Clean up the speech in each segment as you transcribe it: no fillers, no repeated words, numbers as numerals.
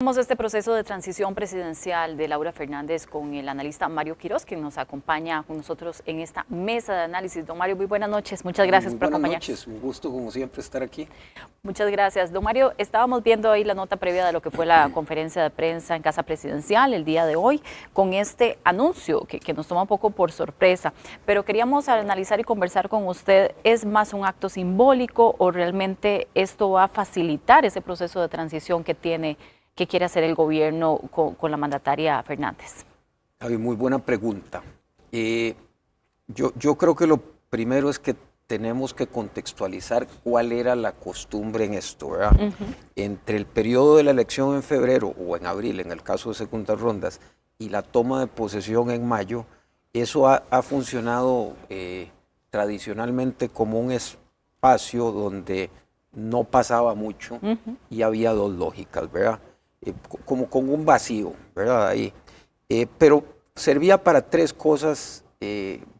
Analizamos este proceso de transición presidencial de Laura Fernández con el analista Mario Quiroz, que nos acompaña con nosotros en esta mesa de análisis. Don Mario, muy buenas noches. Muchas gracias por acompañarnos. Buenas noches, un gusto como siempre estar aquí. Muchas gracias. Don Mario, estábamos viendo ahí la nota previa de lo que fue la conferencia de prensa en Casa Presidencial el día de hoy, con este anuncio que nos toma un poco por sorpresa, pero queríamos analizar y conversar con usted, ¿es más un acto simbólico o realmente esto va a facilitar ese proceso de transición que quiere hacer el gobierno con la mandataria Fernández? Javi, muy buena pregunta. Yo creo que lo primero es que tenemos que contextualizar cuál era la costumbre en esto, ¿verdad? Entre el periodo de la elección en febrero o en abril, en el caso de segundas rondas, y la toma de posesión en mayo, eso ha funcionado tradicionalmente como un espacio donde no pasaba mucho y había dos lógicas, ¿verdad? Como con un vacío, ¿verdad? Ahí. Pero servía para tres cosas,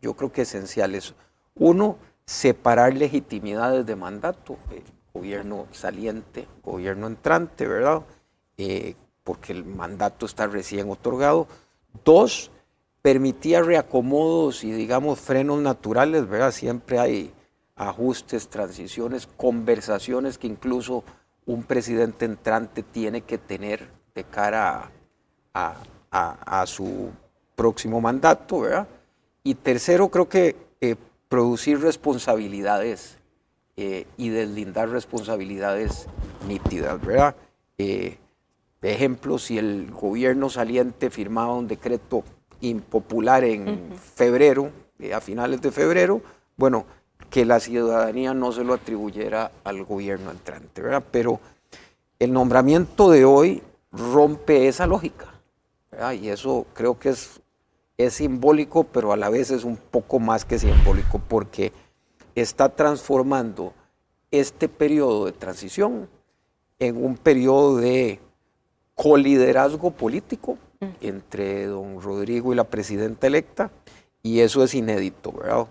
yo creo que esenciales. Uno, separar legitimidades de mandato, gobierno saliente, gobierno entrante, ¿verdad? Porque el mandato está recién otorgado. Dos, permitía reacomodos y, digamos, frenos naturales, ¿verdad? Siempre hay ajustes, transiciones, conversaciones que incluso un presidente entrante tiene que tener de cara a su próximo mandato, ¿verdad? Y tercero, creo que producir responsabilidades y deslindar responsabilidades nítidas, ¿verdad? Ejemplo, si el gobierno saliente firmaba un decreto impopular en febrero, a finales de febrero, bueno, que la ciudadanía no se lo atribuyera al gobierno entrante, ¿verdad? Pero el nombramiento de hoy rompe esa lógica, ¿verdad? Y eso creo que es simbólico, pero a la vez es un poco más que simbólico, porque está transformando este periodo de transición en un periodo de coliderazgo político entre don Rodrigo y la presidenta electa, y eso es inédito, ¿verdad?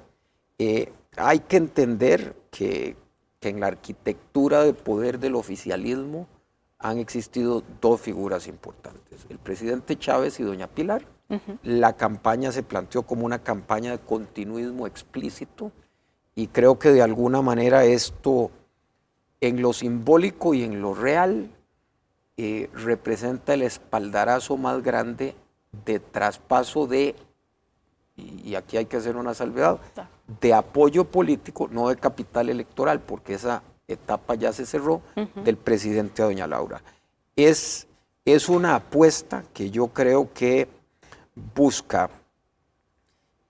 Hay que entender que en la arquitectura de poder del oficialismo han existido dos figuras importantes, el presidente Chávez y doña Pilar. La campaña se planteó como una campaña de continuismo explícito y creo que de alguna manera esto, en lo simbólico y en lo real, representa el espaldarazo más grande de traspaso de, y aquí hay que hacer una salvedad, de apoyo político, no de capital electoral, porque esa etapa ya se cerró, del presidente a doña Laura. Es una apuesta que yo creo que busca,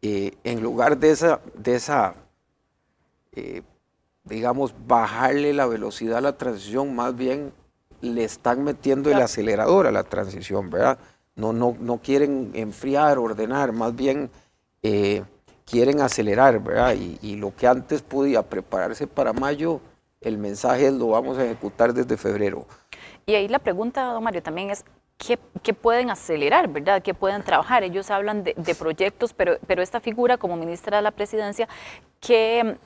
en lugar de esa digamos, bajarle la velocidad a la transición, más bien le están metiendo el acelerador a la transición, ¿verdad? No quieren enfriar, ordenar, más bien quieren acelerar, ¿verdad? Y lo que antes podía prepararse para mayo, el mensaje es lo vamos a ejecutar desde febrero. Y ahí la pregunta, don Mario, también es, ¿qué pueden acelerar, verdad? ¿Qué pueden trabajar? Ellos hablan de proyectos, pero esta figura como ministra de la presidencia, que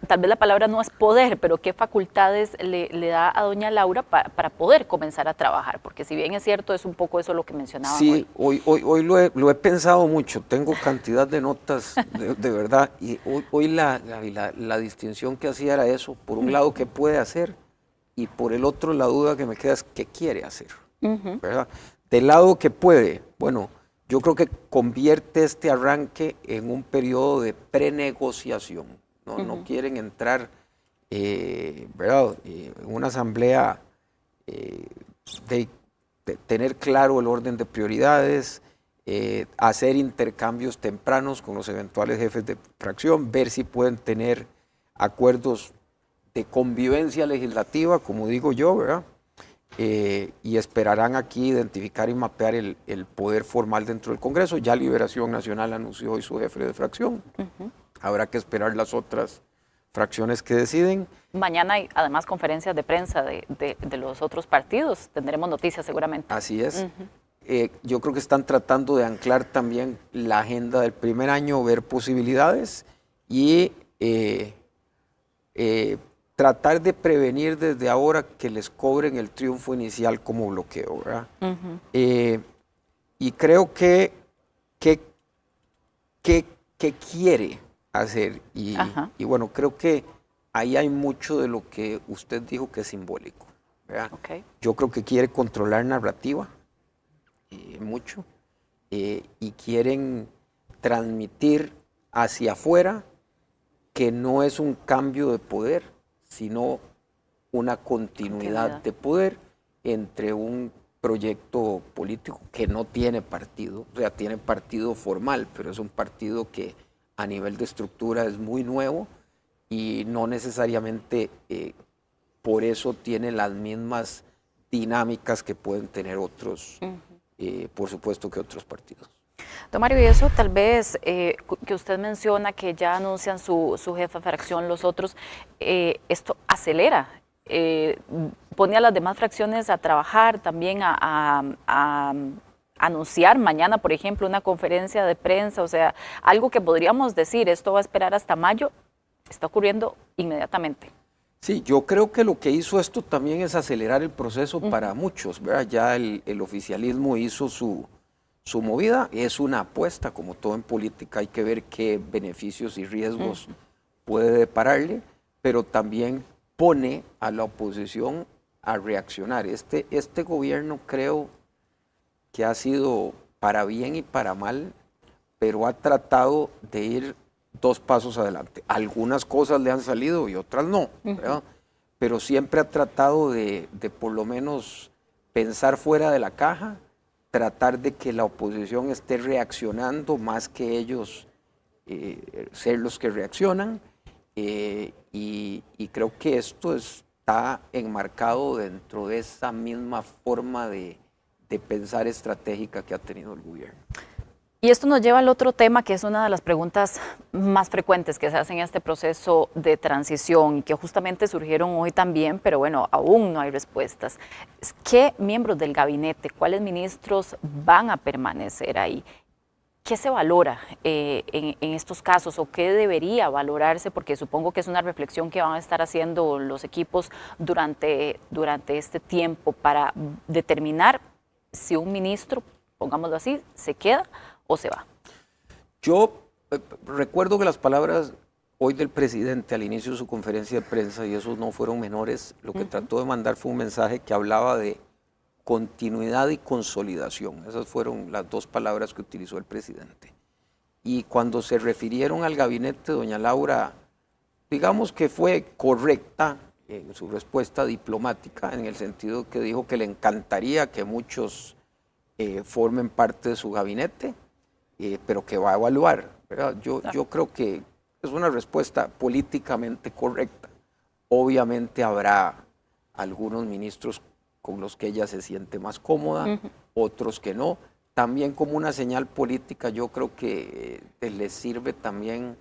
tal vez la palabra no es poder, pero qué facultades le da a doña Laura para poder comenzar a trabajar, porque si bien es cierto, es un poco eso lo que mencionaba. Sí, hoy lo he pensado mucho, tengo cantidad de notas de verdad, y hoy la distinción que hacía era eso, por un lado, ¿qué puede hacer? Y por el otro, la duda que me queda es ¿qué quiere hacer? ¿Verdad? Del lado que puede, bueno, yo creo que convierte este arranque en un periodo de prenegociación. No quieren entrar, ¿verdad? En una asamblea de tener claro el orden de prioridades, hacer intercambios tempranos con los eventuales jefes de fracción, ver si pueden tener acuerdos de convivencia legislativa, como digo yo, ¿verdad? Y esperarán aquí identificar y mapear el poder formal dentro del Congreso. Ya Liberación Nacional anunció hoy su jefe de fracción. Habrá que esperar las otras fracciones que deciden. Mañana hay además conferencias de prensa de los otros partidos. Tendremos noticias seguramente. Así es. Yo creo que están tratando de anclar también la agenda del primer año, ver posibilidades y tratar de prevenir desde ahora que les cobren el triunfo inicial como bloqueo, ¿verdad? Y creo que quiere hacer. Y bueno, creo que ahí hay mucho de lo que usted dijo que es simbólico, ¿verdad? Yo creo que quiere controlar narrativa, mucho, y quieren transmitir hacia afuera que no es un cambio de poder, sino una continuidad de poder entre un proyecto político que no tiene partido, o sea, tiene partido formal, pero es un partido que a nivel de estructura es muy nuevo y no necesariamente por eso tiene las mismas dinámicas que pueden tener otros, por supuesto que otros partidos. Don Mario, y eso tal vez que usted menciona que ya anuncian su jefa de fracción, los otros, esto acelera, pone a las demás fracciones a trabajar, también a anunciar mañana, por ejemplo, una conferencia de prensa, o sea, algo que podríamos decir, esto va a esperar hasta mayo, está ocurriendo inmediatamente. Sí, yo creo que lo que hizo esto también es acelerar el proceso para muchos, ¿verdad? Ya el oficialismo hizo su movida, es una apuesta, como todo en política, hay que ver qué beneficios y riesgos puede depararle, pero también pone a la oposición a reaccionar. Este gobierno creo que ha sido para bien y para mal, pero ha tratado de ir 2 pasos adelante. Algunas cosas le han salido y otras no, ¿verdad? Pero siempre ha tratado de por lo menos pensar fuera de la caja, tratar de que la oposición esté reaccionando más que ellos ser los que reaccionan, y creo que esto está enmarcado dentro de esa misma forma de pensar estratégica que ha tenido el gobierno. Y esto nos lleva al otro tema, que es una de las preguntas más frecuentes que se hacen en este proceso de transición y que justamente surgieron hoy también, pero bueno, aún no hay respuestas. ¿Qué miembros del gabinete, cuáles ministros van a permanecer ahí? ¿Qué se valora en estos casos o qué debería valorarse? Porque supongo que es una reflexión que van a estar haciendo los equipos durante este tiempo para determinar si un ministro, pongámoslo así, se queda o se va. Yo recuerdo que las palabras hoy del presidente al inicio de su conferencia de prensa, y esos no fueron menores, lo que trató de mandar fue un mensaje que hablaba de continuidad y consolidación. Esas fueron las 2 palabras que utilizó el presidente. Y cuando se refirieron al gabinete, doña Laura, digamos que fue correcta en su respuesta diplomática, en el sentido que dijo que le encantaría que muchos formen parte de su gabinete, pero que va a evaluar, ¿verdad? Yo creo que es una respuesta políticamente correcta. Obviamente habrá algunos ministros con los que ella se siente más cómoda, otros que no. También como una señal política, yo creo que les sirve también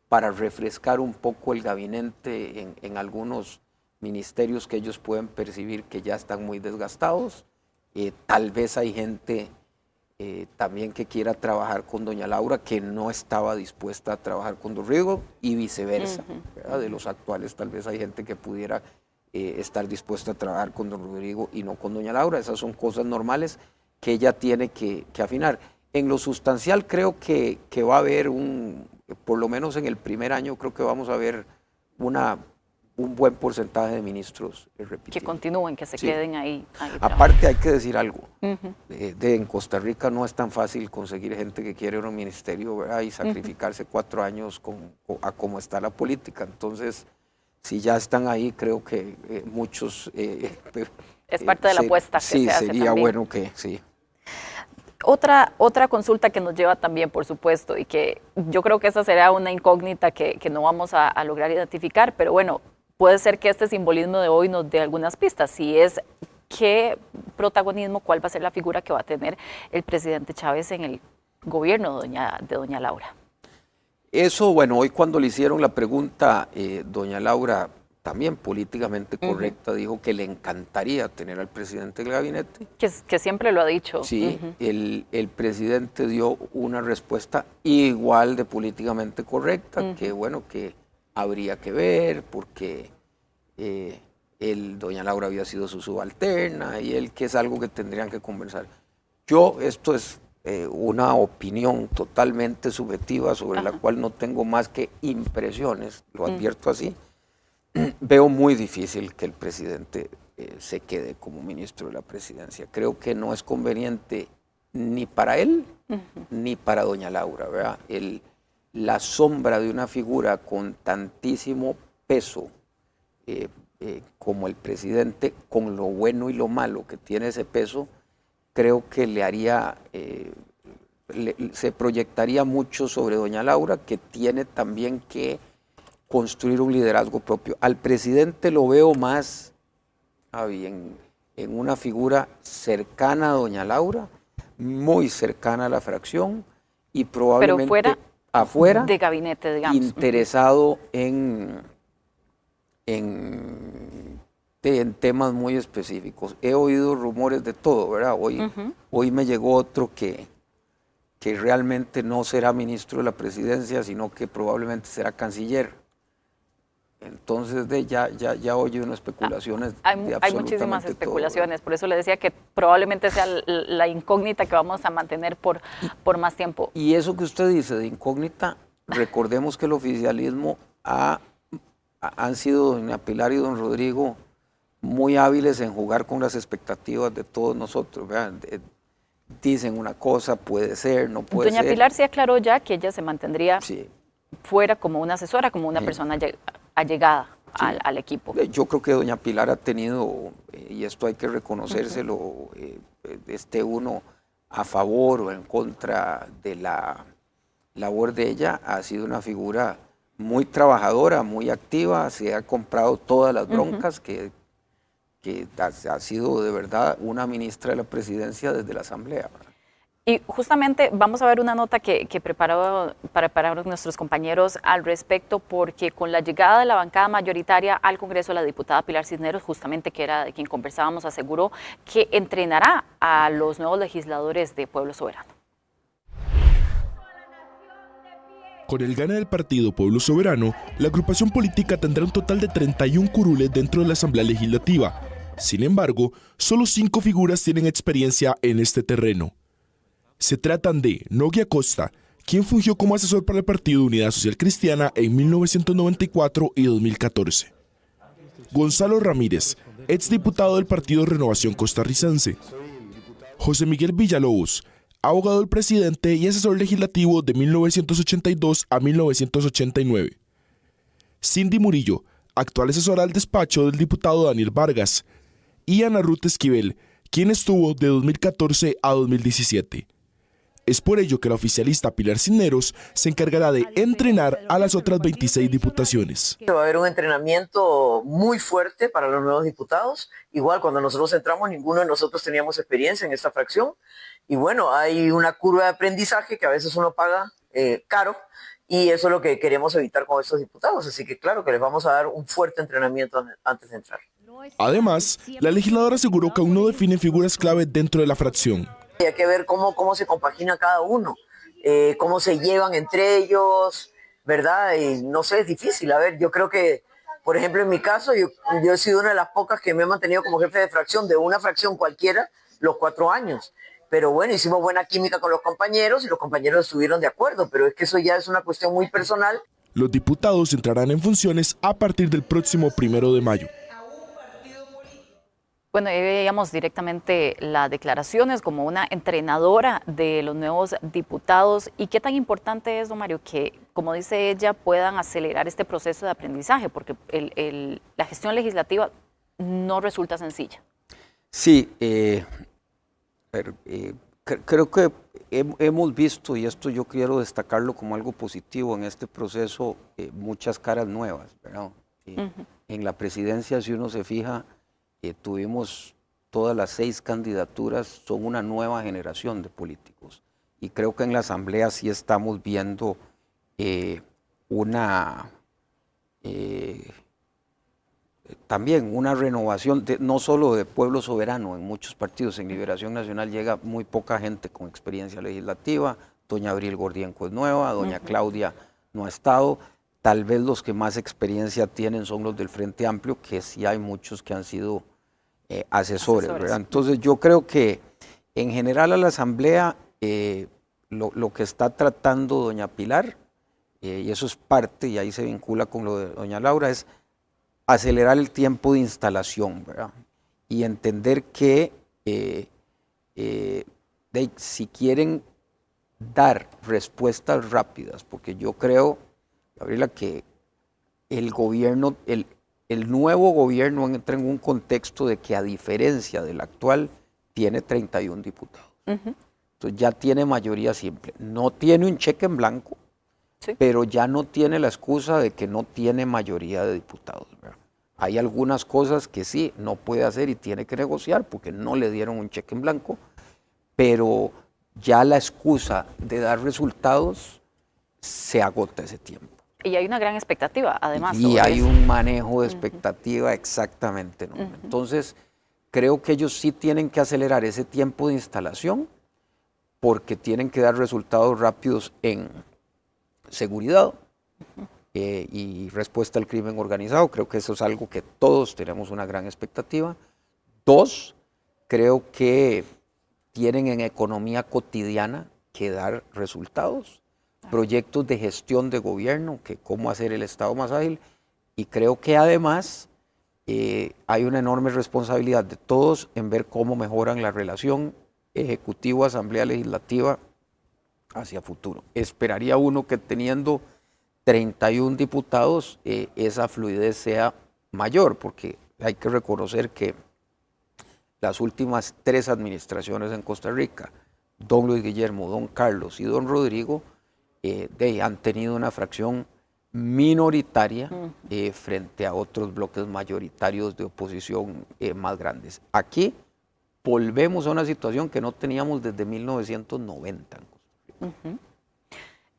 para refrescar un poco el gabinete en algunos ministerios que ellos pueden percibir que ya están muy desgastados. Tal vez hay gente también que quiera trabajar con doña Laura que no estaba dispuesta a trabajar con don Rodrigo y viceversa, ¿verdad? De los actuales tal vez hay gente que pudiera estar dispuesta a trabajar con don Rodrigo y no con doña Laura. Esas son cosas normales que ella tiene que afinar. En lo sustancial creo que va a haber por lo menos en el primer año, creo que vamos a ver un buen porcentaje de ministros repitiendo. Que continúen, que se queden ahí Aparte hay que decir algo, en Costa Rica no es tan fácil conseguir gente que quiere un ministerio, ¿verdad? Y sacrificarse 4 años a cómo está la política. Entonces, si ya están ahí, creo que muchos... es parte de la apuesta que se hace sería también. bueno que sí. Otra consulta que nos lleva también, por supuesto, y que yo creo que esa será una incógnita que no vamos a lograr identificar, pero bueno, puede ser que este simbolismo de hoy nos dé algunas pistas. Si es qué protagonismo, cuál va a ser la figura que va a tener el presidente Chávez en el gobierno de doña Laura. Eso, bueno, hoy cuando le hicieron la pregunta, doña Laura, también políticamente correcta, dijo que le encantaría tener al presidente del gabinete. Que siempre lo ha dicho. Sí, el presidente dio una respuesta igual de políticamente correcta, que bueno, que habría que ver, porque doña Laura había sido su subalterna y él que es algo que tendrían que conversar. Esto es una opinión totalmente subjetiva sobre la cual no tengo más que impresiones, lo advierto así. Veo muy difícil que el presidente se quede como ministro de la presidencia. Creo que no es conveniente ni para él ni para doña Laura, ¿verdad? La sombra de una figura con tantísimo peso como el presidente, con lo bueno y lo malo que tiene ese peso, creo que le haría, se proyectaría mucho sobre doña Laura, que tiene también que construir un liderazgo propio. Al presidente lo veo más en una figura cercana a doña Laura, muy cercana a la fracción y probablemente afuera de gabinete, digamos. Interesado en temas muy específicos. He oído rumores de todo, ¿verdad? Hoy me llegó otro que realmente no será ministro de la presidencia, sino que probablemente será canciller. Entonces ya oye unas especulaciones. Hay muchísimas especulaciones, por eso le decía que probablemente sea la incógnita que vamos a mantener por más tiempo. Y eso que usted dice de incógnita, recordemos que el oficialismo han sido doña Pilar y don Rodrigo muy hábiles en jugar con las expectativas de todos nosotros. Vean, dicen una cosa, puede ser, no puede ser. Doña Pilar sí aclaró ya que ella se mantendría fuera como una asesora, como una persona allegada al equipo. Yo creo que doña Pilar ha tenido, y esto hay que reconocérselo, esté uno a favor o en contra de la labor de ella, ha sido una figura muy trabajadora, muy activa, se ha comprado todas las broncas, que ha sido de verdad una ministra de la presidencia desde la Asamblea. Y justamente vamos a ver una nota que prepararon nuestros compañeros al respecto, porque con la llegada de la bancada mayoritaria al Congreso, la diputada Pilar Cisneros, justamente que era de quien conversábamos, aseguró que entrenará a los nuevos legisladores de Pueblo Soberano. Con el gane del partido Pueblo Soberano, la agrupación política tendrá un total de 31 curules dentro de la Asamblea Legislativa. Sin embargo, solo 5 figuras tienen experiencia en este terreno. Se tratan de Nogui Acosta, quien fungió como asesor para el Partido Unidad Social Cristiana en 1994 y 2014. Gonzalo Ramírez, exdiputado del Partido Renovación Costarricense. José Miguel Villalobos, abogado del presidente y asesor legislativo de 1982 a 1989. Cindy Murillo, actual asesora al despacho del diputado Daniel Vargas. Y Ana Ruth Esquivel, quien estuvo de 2014 a 2017. Es por ello que la oficialista Pilar Cisneros se encargará de entrenar a las otras 26 diputaciones. Va a haber un entrenamiento muy fuerte para los nuevos diputados. Igual cuando nosotros entramos, ninguno de nosotros teníamos experiencia en esta fracción. Y bueno, hay una curva de aprendizaje que a veces uno paga caro, y eso es lo que queremos evitar con estos diputados. Así que claro que les vamos a dar un fuerte entrenamiento antes de entrar. Además, la legisladora aseguró que aún no define figuras clave dentro de la fracción. Hay que ver cómo se compagina cada uno, cómo se llevan entre ellos, ¿verdad? Y no sé, es difícil. A ver, yo creo que, por ejemplo, en mi caso, yo he sido una de las pocas que me he mantenido como jefe de fracción de una fracción cualquiera los 4 años. Pero bueno, hicimos buena química con los compañeros y los compañeros estuvieron de acuerdo, pero es que eso ya es una cuestión muy personal. Los diputados entrarán en funciones a partir del próximo 1 de mayo. Bueno, ahí veíamos directamente las declaraciones como una entrenadora de los nuevos diputados. ¿Y qué tan importante es, don Mario, que, como dice ella, puedan acelerar este proceso de aprendizaje? Porque la gestión legislativa no resulta sencilla. Sí, creo que hemos visto, y esto yo quiero destacarlo como algo positivo en este proceso, muchas caras nuevas, ¿verdad? En la presidencia, si uno se fija, tuvimos todas las 6 candidaturas, son una nueva generación de políticos. Y creo que en la Asamblea sí estamos viendo también una renovación, no solo de Pueblo Soberano, en muchos partidos. En Liberación Nacional llega muy poca gente con experiencia legislativa. Doña Abril Gordienco es nueva, doña Claudia no ha estado. tal vez los que más experiencia tienen son los del Frente Amplio, que sí hay muchos que han sido asesores, ¿verdad? Entonces yo creo que en general a la Asamblea lo que está tratando doña Pilar, y eso es parte, y ahí se vincula con lo de doña Laura, es acelerar el tiempo de instalación, ¿verdad? Y entender que si quieren dar respuestas rápidas, porque yo creo, Gabriela, que el gobierno, el nuevo gobierno entra en un contexto de que a diferencia del actual, tiene 31 diputados. Entonces ya tiene mayoría simple. No tiene un cheque en blanco, sí, pero ya no tiene la excusa de que no tiene mayoría de diputados, ¿verdad? Hay algunas cosas que sí, no puede hacer y tiene que negociar porque no le dieron un cheque en blanco, pero ya la excusa de dar resultados se agota ese tiempo. Y hay una gran expectativa, además. Y hay un manejo de expectativa exactamente, ¿no? Entonces, creo que ellos sí tienen que acelerar ese tiempo de instalación porque tienen que dar resultados rápidos en seguridad y respuesta al crimen organizado. Creo que eso es algo que todos tenemos una gran expectativa. 2, creo que tienen en economía cotidiana que dar resultados, proyectos de gestión de gobierno, que cómo hacer el Estado más ágil, y creo que además hay una enorme responsabilidad de todos en ver cómo mejoran la relación ejecutivo-asamblea legislativa hacia futuro. Esperaría uno que teniendo 31 diputados esa fluidez sea mayor, porque hay que reconocer que las últimas 3 administraciones en Costa Rica, don Luis Guillermo, don Carlos y don Rodrigo, han tenido una fracción minoritaria frente a otros bloques mayoritarios de oposición más grandes. Aquí volvemos a una situación que no teníamos desde 1990.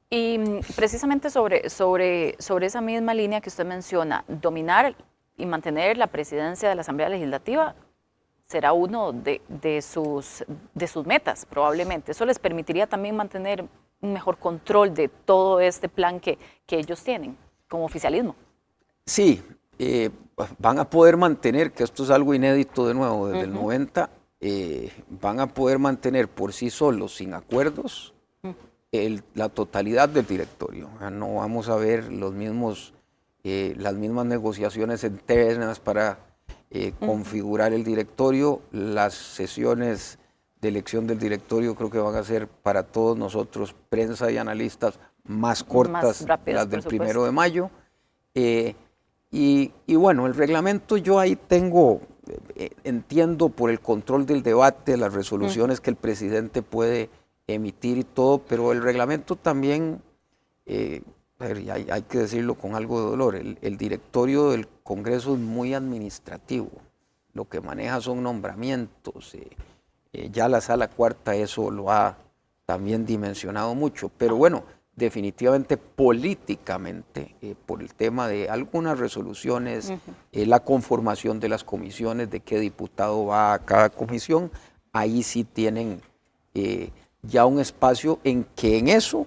Y precisamente sobre esa misma línea que usted menciona, dominar y mantener la presidencia de la Asamblea Legislativa será uno de sus metas, probablemente. Eso les permitiría también mantener un mejor control de todo este plan que ellos tienen como oficialismo. Sí, van a poder mantener, que esto es algo inédito de nuevo desde el 90, van a poder mantener por sí solos, sin acuerdos, la totalidad del directorio. No vamos a ver las mismas negociaciones internas para configurar el directorio. Las sesiones de elección del directorio creo que van a ser para todos nosotros, prensa y analistas, más cortas, más rápidas, las del 1 de mayo. Y bueno, el reglamento yo ahí entiendo por el control del debate, las resoluciones que el presidente puede emitir y todo, pero el reglamento también, hay que decirlo con algo de dolor, el directorio del Congreso es muy administrativo, lo que maneja son nombramientos, ya la sala cuarta eso lo ha también dimensionado mucho, pero bueno, definitivamente políticamente, por el tema de algunas resoluciones, la conformación de las comisiones, de qué diputado va a cada comisión, ahí sí tienen ya un espacio en que en eso,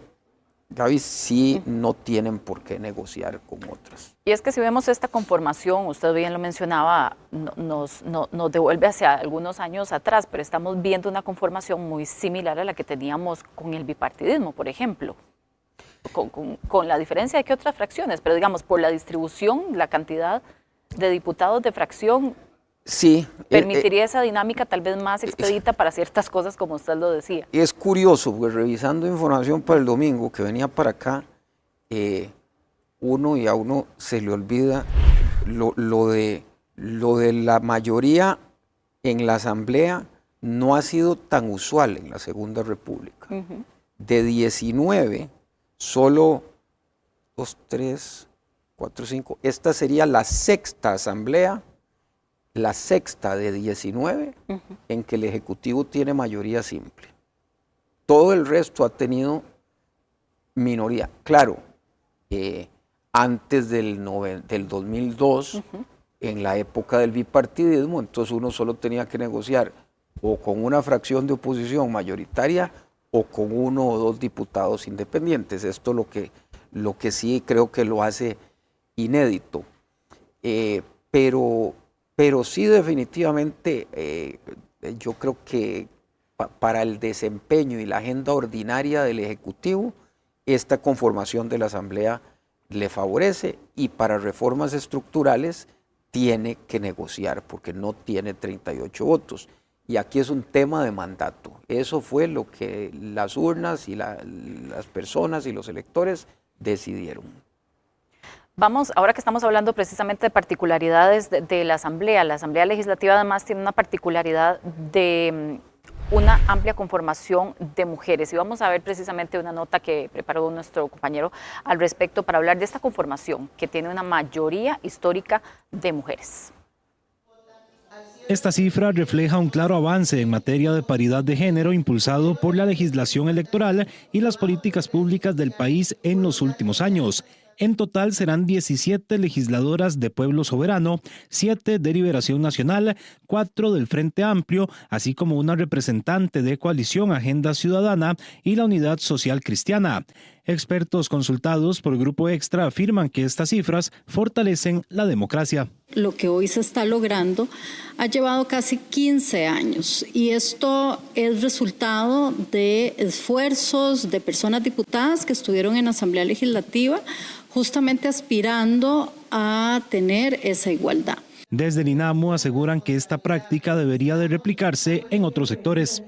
Gaby, sí no tienen por qué negociar con otras. Y es que si vemos esta conformación, usted bien lo mencionaba, nos devuelve hacia algunos años atrás, pero estamos viendo una conformación muy similar a la que teníamos con el bipartidismo, por ejemplo. Con la diferencia de que otras fracciones, pero digamos, por la distribución, la cantidad de diputados de fracción, sí, permitiría esa dinámica tal vez más expedita para ciertas cosas, como usted lo decía. Es curioso, porque revisando información para el domingo, que venía para acá, a uno se le olvida lo de la mayoría en la Asamblea no ha sido tan usual en la Segunda República. De 19, solo 2, 3, 4, 5, esta sería la 6ª Asamblea, la 6ª de 19, en que el Ejecutivo tiene mayoría simple. Todo el resto ha tenido minoría. Claro, antes del 2002, en la época del bipartidismo, entonces uno solo tenía que negociar o con una fracción de oposición mayoritaria o con 1 o 2 diputados independientes. Esto lo que lo que sí creo que lo hace inédito. Pero sí definitivamente yo creo que para el desempeño y la agenda ordinaria del Ejecutivo, esta conformación de la Asamblea le favorece, y para reformas estructurales tiene que negociar porque no tiene 38 votos. Y aquí es un tema de mandato. Eso fue lo que las urnas y las personas y los electores decidieron. Vamos, ahora que estamos hablando precisamente de particularidades de la Asamblea Legislativa además tiene una particularidad de una amplia conformación de mujeres. Y vamos a ver precisamente una nota que preparó nuestro compañero al respecto para hablar de esta conformación, que tiene una mayoría histórica de mujeres. Esta cifra refleja un claro avance en materia de paridad de género impulsado por la legislación electoral y las políticas públicas del país en los últimos años. En total serán 17 legisladoras de Pueblo Soberano, 7 de Liberación Nacional, 4 del Frente Amplio, así como una representante de Coalición Agenda Ciudadana y la Unidad Social Cristiana. Expertos consultados por Grupo Extra afirman que estas cifras fortalecen la democracia. Lo que hoy se está logrando ha llevado casi 15 años y esto es resultado de esfuerzos de personas diputadas que estuvieron en la Asamblea Legislativa justamente aspirando a tener esa igualdad. Desde el INAMU aseguran que esta práctica debería de replicarse en otros sectores.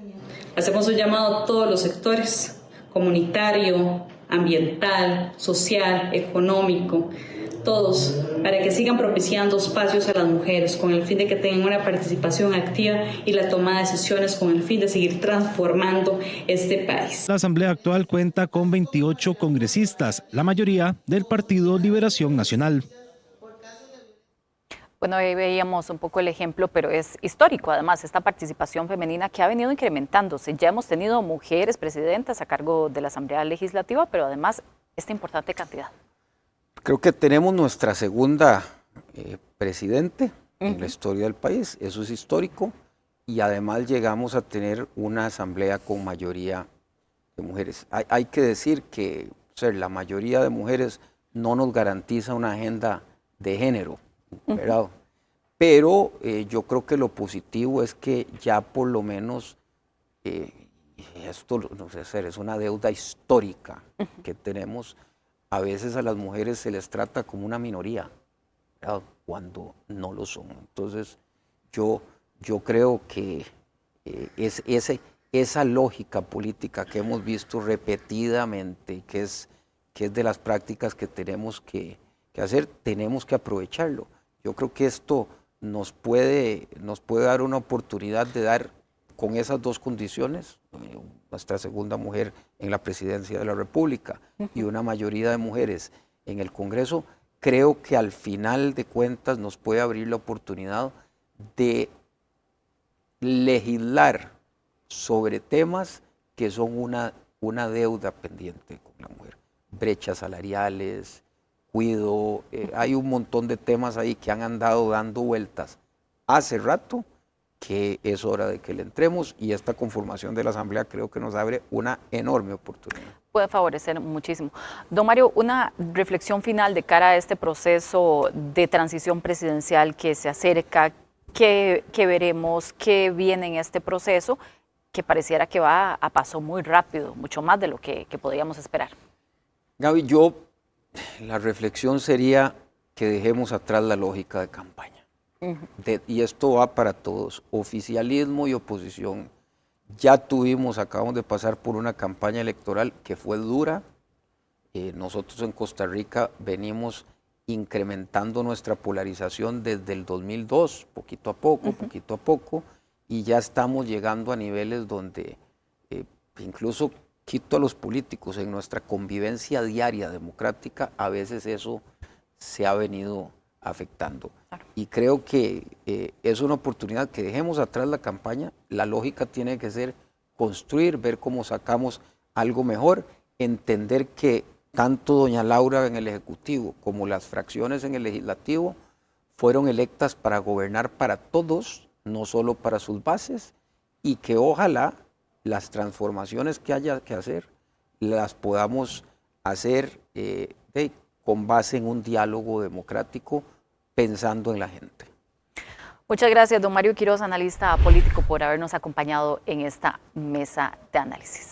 Hacemos un llamado a todos los sectores, comunitario, ambiental, social, económico, todos, para que sigan propiciando espacios a las mujeres con el fin de que tengan una participación activa y la toma de decisiones con el fin de seguir transformando este país. La Asamblea actual cuenta con 28 congresistas, la mayoría del Partido Liberación Nacional. Bueno, ahí veíamos un poco el ejemplo, pero es histórico además esta participación femenina que ha venido incrementándose. Ya hemos tenido mujeres presidentas a cargo de la Asamblea Legislativa, pero además esta importante cantidad. Creo que tenemos nuestra segunda presidente en la historia del país, eso es histórico, y además llegamos a tener una asamblea con mayoría de mujeres. Hay que decir que la mayoría de mujeres no nos garantiza una agenda de género, ¿verdad? Pero yo creo que lo positivo es que ya por lo menos esto no sé, es una deuda histórica que tenemos. A veces a las mujeres se les trata como una minoría, ¿verdad? Cuando no lo son. Entonces yo creo que esa lógica política que hemos visto repetidamente, que es de las prácticas que tenemos que hacer, tenemos que aprovecharlo. Yo creo que esto nos puede dar una oportunidad de dar con esas dos condiciones, nuestra segunda mujer en la presidencia de la República y una mayoría de mujeres en el Congreso, creo que al final de cuentas nos puede abrir la oportunidad de legislar sobre temas que son una deuda pendiente con la mujer. Brechas salariales, cuido, hay un montón de temas ahí que han andado dando vueltas hace rato, que es hora de que le entremos, y esta conformación de la Asamblea creo que nos abre una enorme oportunidad. Puede favorecer muchísimo. Don Mario, una reflexión final de cara a este proceso de transición presidencial que se acerca, que veremos, que viene en este proceso, que pareciera que va a paso muy rápido, mucho más de lo que podríamos esperar. Gaby, la reflexión sería que dejemos atrás la lógica de campaña. Y esto va para todos, oficialismo y oposición. Ya acabamos de pasar por una campaña electoral que fue dura. Nosotros en Costa Rica venimos incrementando nuestra polarización desde el 2002, poquito a poco, y ya estamos llegando a niveles donde incluso quito a los políticos en nuestra convivencia diaria democrática, a veces eso se ha venido afectando. Claro. Y creo que es una oportunidad que dejemos atrás la campaña. La lógica tiene que ser construir, ver cómo sacamos algo mejor, entender que tanto doña Laura en el Ejecutivo como las fracciones en el Legislativo fueron electas para gobernar para todos, no solo para sus bases, y que ojalá las transformaciones que haya que hacer las podamos hacer con base en un diálogo democrático, pensando en la gente. Muchas gracias, don Mario Quiroz, analista político, por habernos acompañado en esta mesa de análisis.